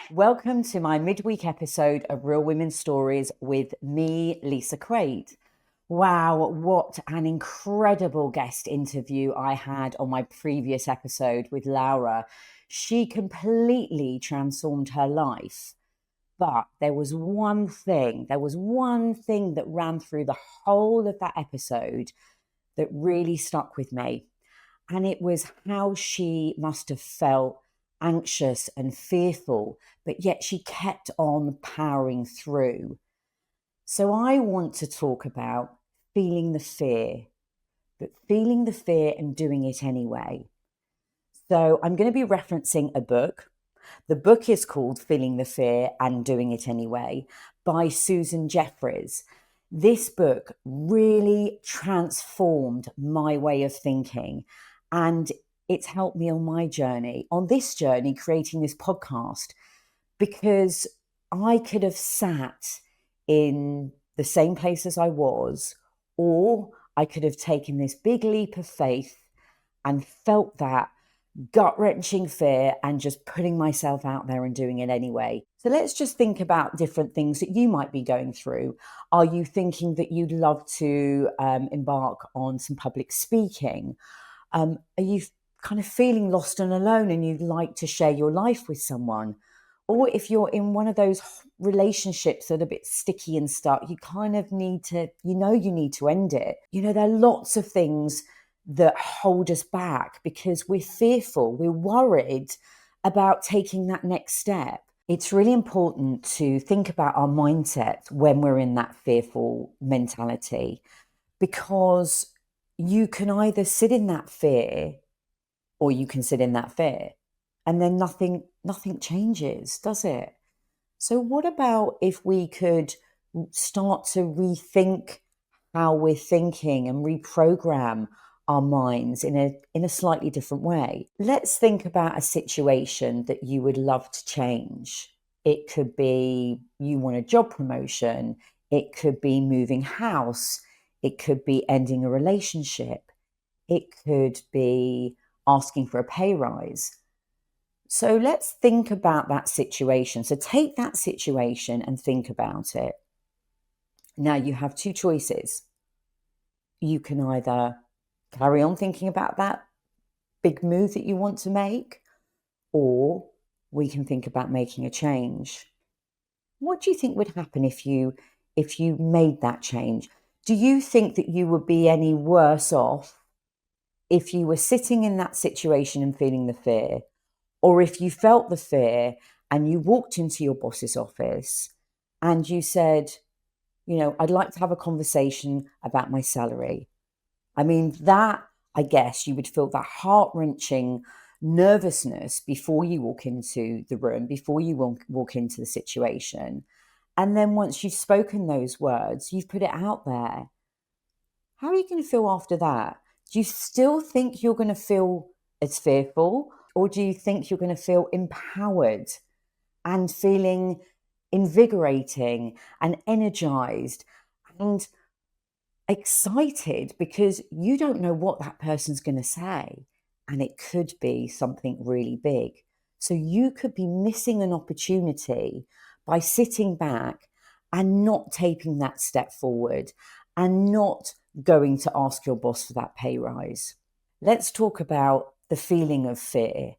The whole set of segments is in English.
Welcome to my midweek episode of Real Women's Stories with me, Lisa Quait. Wow, what an incredible guest interview I had on my previous episode with Laura. She completely transformed her life. But there was one thing that ran through the whole of that episode that really stuck with me. And it was how she must have felt anxious and fearful, but yet she kept on powering through. So I want to talk about feeling the fear, but feeling the fear and doing it anyway. So I'm going to be referencing a book. The book is called Feeling the Fear and Doing It Anyway by Susan Jeffers. This book really transformed my way of thinking, and it's helped me on my journey, creating this podcast, because I could have sat in the same place as I was, or I could have taken this big leap of faith and felt that gut-wrenching fear and just putting myself out there and doing it anyway. So let's just think about different things that you might be going through. Are you thinking that you'd love to embark on some public speaking? Are you kind of feeling lost and alone and you'd like to share your life with someone? Or if you're in one of those relationships that are a bit sticky and stuck, you kind of need to, you need to end it. There are lots of things that hold us back because we're fearful, we're worried about taking that next step. It's really important to think about our mindset when we're in that fearful mentality, because you can either sit in that fear or you can sit in that fear, and then nothing changes, does it? So what about if we could start to rethink how we're thinking and reprogram our minds in a slightly different way? Let's think about a situation that you would love to change. It could be you want a job promotion. It could be moving house. It could be ending a relationship. It could be asking for a pay rise. So let's think about that situation. So take that situation and think about it. Now you have two choices. You can either carry on thinking about that big move that you want to make, or we can think about making a change. What do you think would happen if you made that change? Do you think that you would be any worse off if you were sitting in that situation and feeling the fear, or if you felt the fear and you walked into your boss's office and you said, I'd like to have a conversation about my salary? I mean, that, I guess you would feel that heart-wrenching nervousness before you walk into the room, before you walk into the situation. And then once you've spoken those words, you've put it out there. How are you going to feel after that? Do you still think you're going to feel as fearful, or do you think you're going to feel empowered and feeling invigorating and energized and excited, because you don't know what that person's going to say, and it could be something really big? So you could be missing an opportunity by sitting back and not taking that step forward and not going to ask your boss for that pay rise. Let's talk about the feeling of fear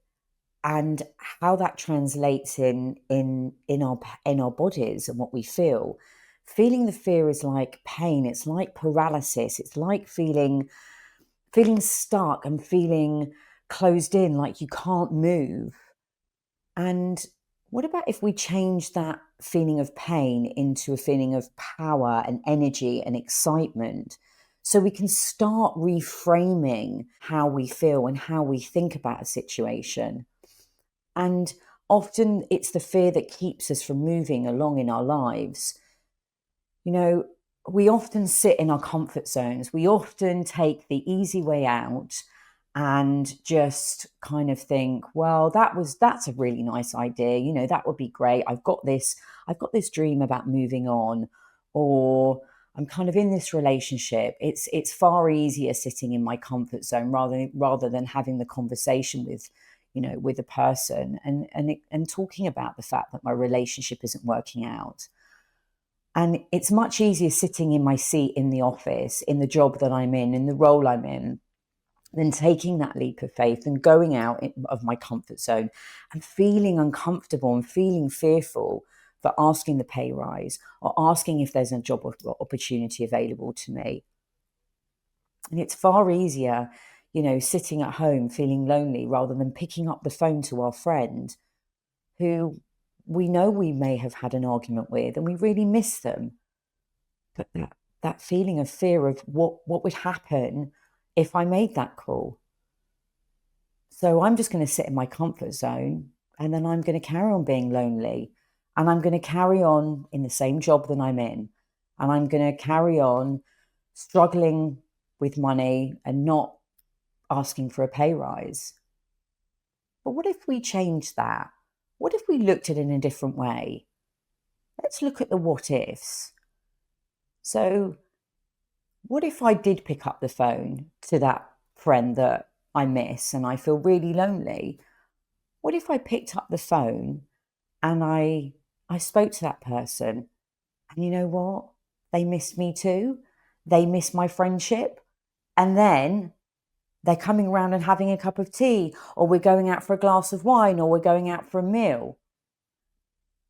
and how that translates in our bodies and what we feel. Feeling the fear is like pain. It's like paralysis. It's like feeling stuck and feeling closed in, like you can't move. And what about if we change that feeling of pain into a feeling of power and energy and excitement, so we can start reframing how we feel and how we think about a situation? And often it's the fear that keeps us from moving along in our lives. We often sit in our comfort zones. We often take the easy way out and just kind of think, well, that's a really nice idea. That would be great. I've got this dream about moving on, or I'm kind of in this relationship. It's far easier sitting in my comfort zone rather than having the conversation with, with a person and talking about the fact that my relationship isn't working out. And it's much easier sitting in my seat in the office, in the job that I'm in the role I'm in, than taking that leap of faith and going out of my comfort zone and feeling uncomfortable and feeling fearful for asking the pay rise or asking if there's a job opportunity available to me. And it's far easier, sitting at home feeling lonely rather than picking up the phone to our friend who we know we may have had an argument with and we really miss them. But that feeling of fear of what would happen if I made that call. So I'm just going to sit in my comfort zone and then I'm going to carry on being lonely and I'm going to carry on in the same job that I'm in and I'm going to carry on struggling with money and not asking for a pay rise. But what if we changed that? What if we looked at it in a different way? Let's look at the what ifs. So what if I did pick up the phone to that friend that I miss and I feel really lonely? What if I picked up the phone and I spoke to that person and you know what? They miss me too. They miss my friendship. And then they're coming around and having a cup of tea, or we're going out for a glass of wine, or we're going out for a meal.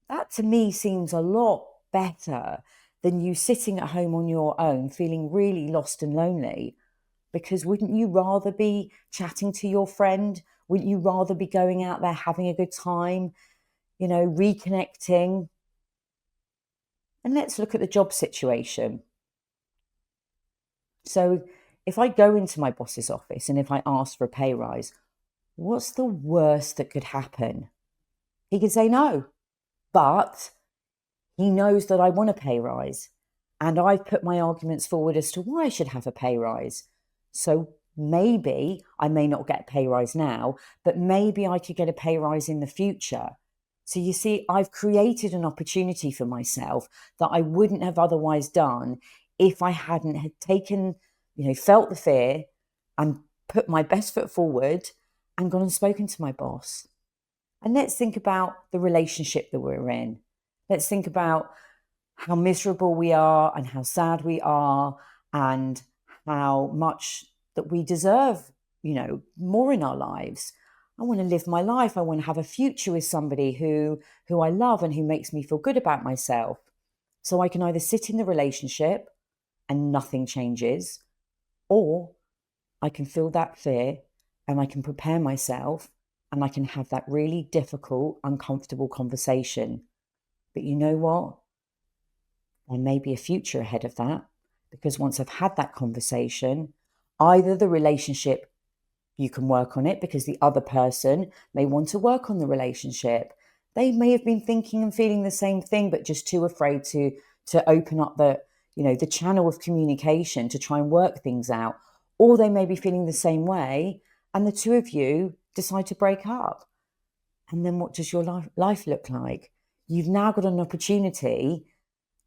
That to me seems a lot better than you sitting at home on your own, feeling really lost and lonely. Because wouldn't you rather be chatting to your friend? Wouldn't you rather be going out there having a good time, reconnecting? And let's look at the job situation. So if I go into my boss's office and if I ask for a pay rise, what's the worst that could happen? He could say no, but he knows that I want a pay rise and I've put my arguments forward as to why I should have a pay rise. So maybe I may not get a pay rise now, but maybe I could get a pay rise in the future. So you see, I've created an opportunity for myself that I wouldn't have otherwise done if I hadn't had taken, felt the fear and put my best foot forward and gone and spoken to my boss. And let's think about the relationship that we're in. Let's think about how miserable we are and how sad we are and how much that we deserve, more in our lives. I want to live my life. I want to have a future with somebody who I love and who makes me feel good about myself. So I can either sit in the relationship and nothing changes, or I can feel that fear and I can prepare myself and I can have that really difficult, uncomfortable conversation. But you know what? There may be a future ahead of that, because once I've had that conversation, either the relationship, you can work on it because the other person may want to work on the relationship. They may have been thinking and feeling the same thing, but just too afraid to open up the channel of communication to try and work things out. Or they may be feeling the same way and the two of you decide to break up. And then what does your life look like? You've now got an opportunity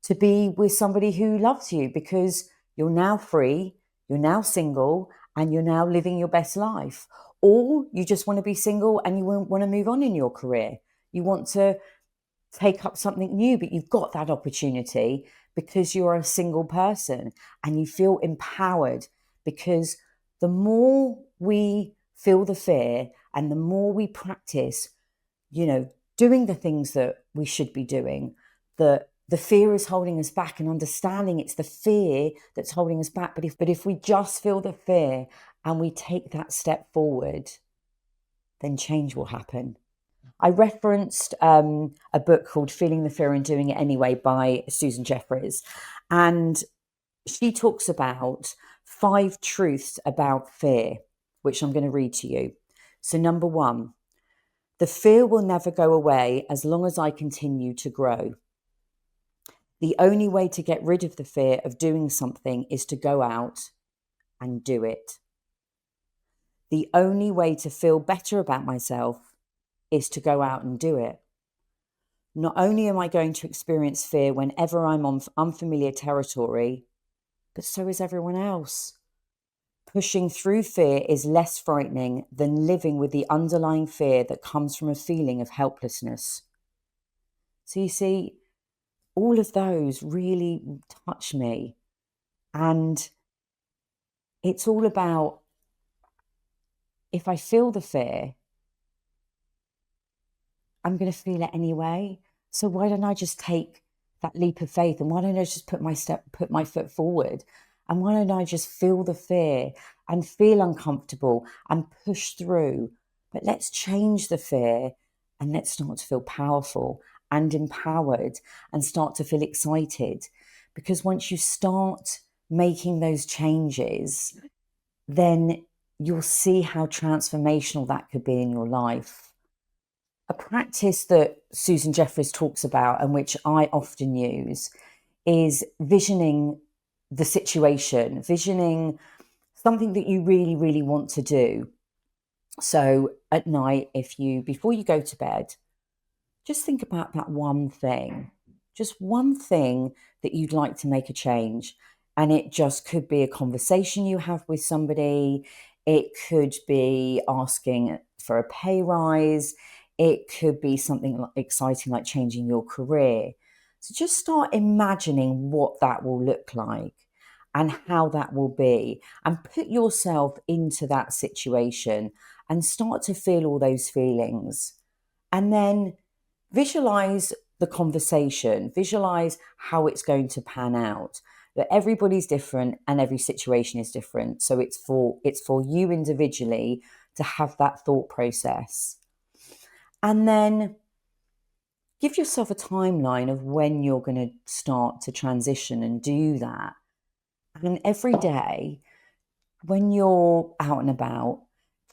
to be with somebody who loves you because you're now free, you're now single, and you're now living your best life. Or you just want to be single and you want to move on in your career. You want to take up something new, but you've got that opportunity because you're a single person and you feel empowered, because the more we feel the fear and the more we practice, doing the things that we should be doing, the fear is holding us back, and understanding it's the fear that's holding us back. But if we just feel the fear and we take that step forward, then change will happen. I referenced a book called Feeling the Fear and Doing It Anyway by Susan Jeffers. And she talks about 5 truths about fear, which I'm going to read to you. So number 1, the fear will never go away as long as I continue to grow. The only way to get rid of the fear of doing something is to go out and do it. The only way to feel better about myself is to go out and do it. Not only am I going to experience fear whenever I'm on unfamiliar territory, but so is everyone else. pushing through fear is less frightening than living with the underlying fear that comes from a feeling of helplessness. So you see, all of those really touch me. And it's all about, if I feel the fear, I'm going to feel it anyway. So why don't I just take that leap of faith, and why don't I just put my foot forward, and why don't I just feel the fear and feel uncomfortable and push through? But let's change the fear, and let's start to feel powerful and empowered and start to feel excited. Because once you start making those changes, then you'll see how transformational that could be in your life. A practice that Susan Jeffers talks about, and which I often use, is visioning the situation, visioning something that you really, really want to do. So at night, before you go to bed, just think about that one thing, just one thing that you'd like to make a change. And it just could be a conversation you have with somebody. It could be asking for a pay rise. It could be something exciting like changing your career. So just start imagining what that will look like and how that will be, and put yourself into that situation and start to feel all those feelings. And then visualize the conversation, visualize how it's going to pan out. That everybody's different and every situation is different. So it's for you individually to have that thought process. And then give yourself a timeline of when you're going to start to transition and do that. And every day, when you're out and about,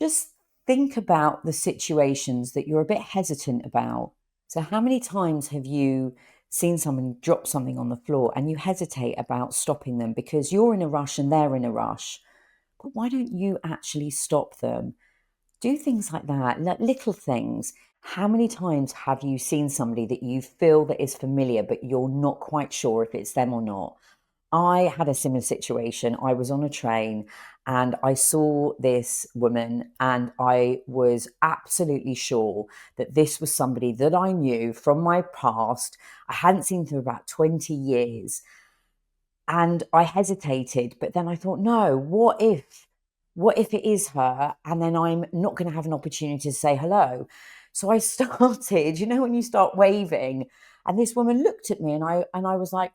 just think about the situations that you're a bit hesitant about. So how many times have you seen someone drop something on the floor and you hesitate about stopping them because you're in a rush and they're in a rush? But why don't you actually stop them? Do things like that, little things. How many times have you seen somebody that you feel that is familiar, but you're not quite sure if it's them or not? I had a similar situation. I was on a train and I saw this woman, and I was absolutely sure that this was somebody that I knew from my past. I hadn't seen for about 20 years. And I hesitated, but then I thought, no, what if it is her? And then I'm not going to have an opportunity to say hello. So I started, when you start waving, and this woman looked at me, and I was like,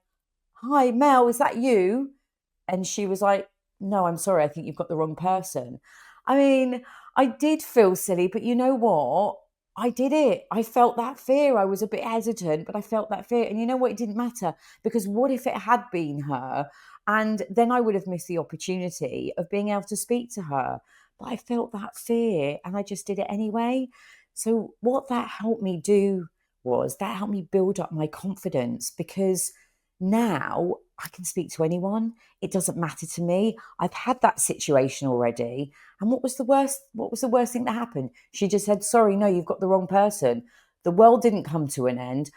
"Hi, Mel, is that you?" And she was like, "No, I'm sorry, I think you've got the wrong person." I mean, I did feel silly, but you know what? I did it. I felt that fear. I was a bit hesitant, but I felt that fear. And you know what? It didn't matter, because what if it had been her? And then I would have missed the opportunity of being able to speak to her. But I felt that fear and I just did it anyway. So what that helped me do was that helped me build up my confidence, because now I can speak to anyone. It doesn't matter to me. I've had that situation already. And what was the worst thing that happened? She just said, "Sorry, no, you've got the wrong person." The world didn't come to an end.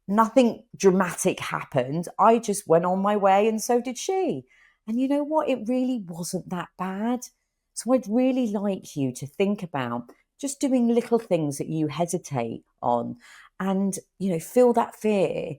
Nothing dramatic happened. I just went on my way, and so did she. And you know what? It really wasn't that bad. So I'd really like you to think about just doing little things that you hesitate on, and, feel that fear,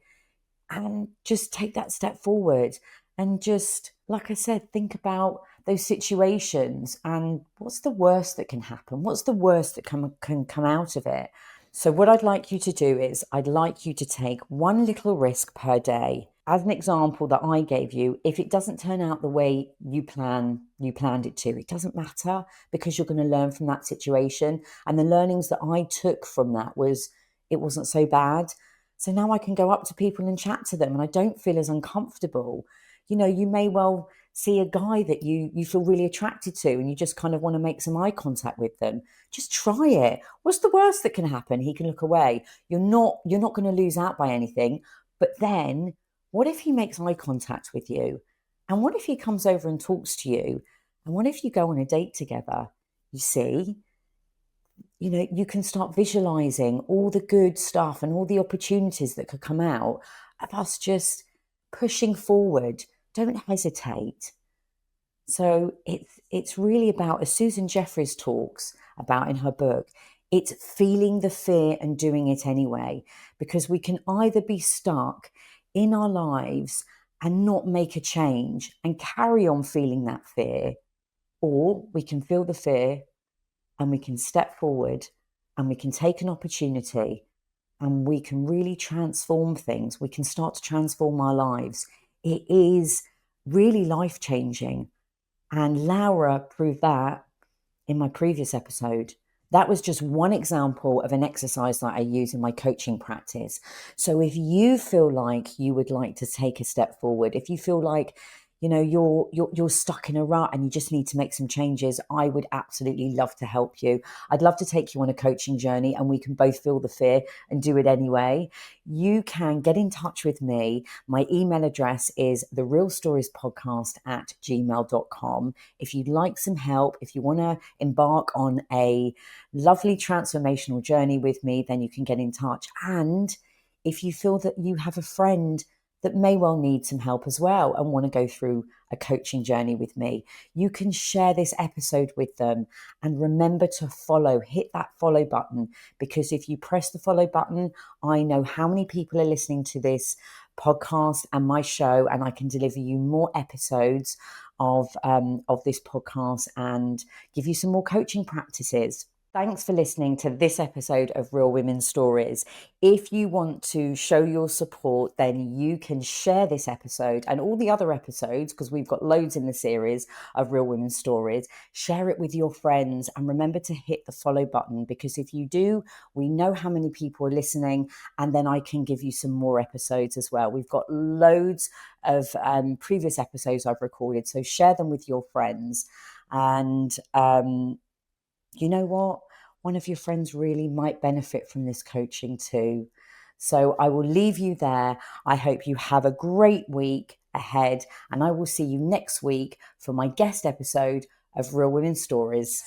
and just take that step forward, and just, like I said, think about those situations and what's the worst that can happen? What's the worst that can come out of it? So what I'd like you to do is I'd like you to take one little risk per day. As an example that I gave you, if it doesn't turn out the way you planned it to, it doesn't matter, because you're going to learn from that situation. And the learnings that I took from that was it wasn't so bad. So now I can go up to people and chat to them, and I don't feel as uncomfortable. You may well see a guy that you feel really attracted to, and you just kind of want to make some eye contact with them. Just try it. What's the worst that can happen? He can look away. You're not going to lose out by anything. But then what if he makes eye contact with you? And what if he comes over and talks to you? And what if you go on a date together? You see? You can start visualizing all the good stuff and all the opportunities that could come out of us just pushing forward. Don't hesitate. So it's really about, as Susan Jeffries talks about in her book, it's feeling the fear and doing it anyway, because we can either be stuck in our lives and not make a change and carry on feeling that fear, or we can feel the fear and we can step forward and we can take an opportunity and we can really transform things. We can start to transform our lives. It is really life changing. And Laura proved that in my previous episode. That was just one example of an exercise that I use in my coaching practice. So if you feel like you would like to take a step forward, if you feel like you're stuck in a rut and you just need to make some changes, I would absolutely love to help you. I'd love to take you on a coaching journey and we can both feel the fear and do it anyway. You can get in touch with me. My email address is TheRealStoriesPodcast@gmail.com. If you'd like some help, if you want to embark on a lovely transformational journey with me, then you can get in touch. And if you feel that you have a friend that may well need some help as well and want to go through a coaching journey with me, you can share this episode with them. And remember to hit that follow button, because if you press the follow button, I know how many people are listening to this podcast and my show, and I can deliver you more episodes of this podcast and give you some more coaching practices. Thanks for listening to this episode of Real Women's Stories. If you want to show your support, then you can share this episode and all the other episodes, because we've got loads in the series of Real Women's Stories. Share it with your friends and remember to hit the follow button, because if you do, we know how many people are listening, and then I can give you some more episodes as well. We've got loads of previous episodes I've recorded, so share them with your friends. And you know what? One of your friends really might benefit from this coaching too. So I will leave you there. I hope you have a great week ahead, and I will see you next week for my guest episode of Real Women's Stories.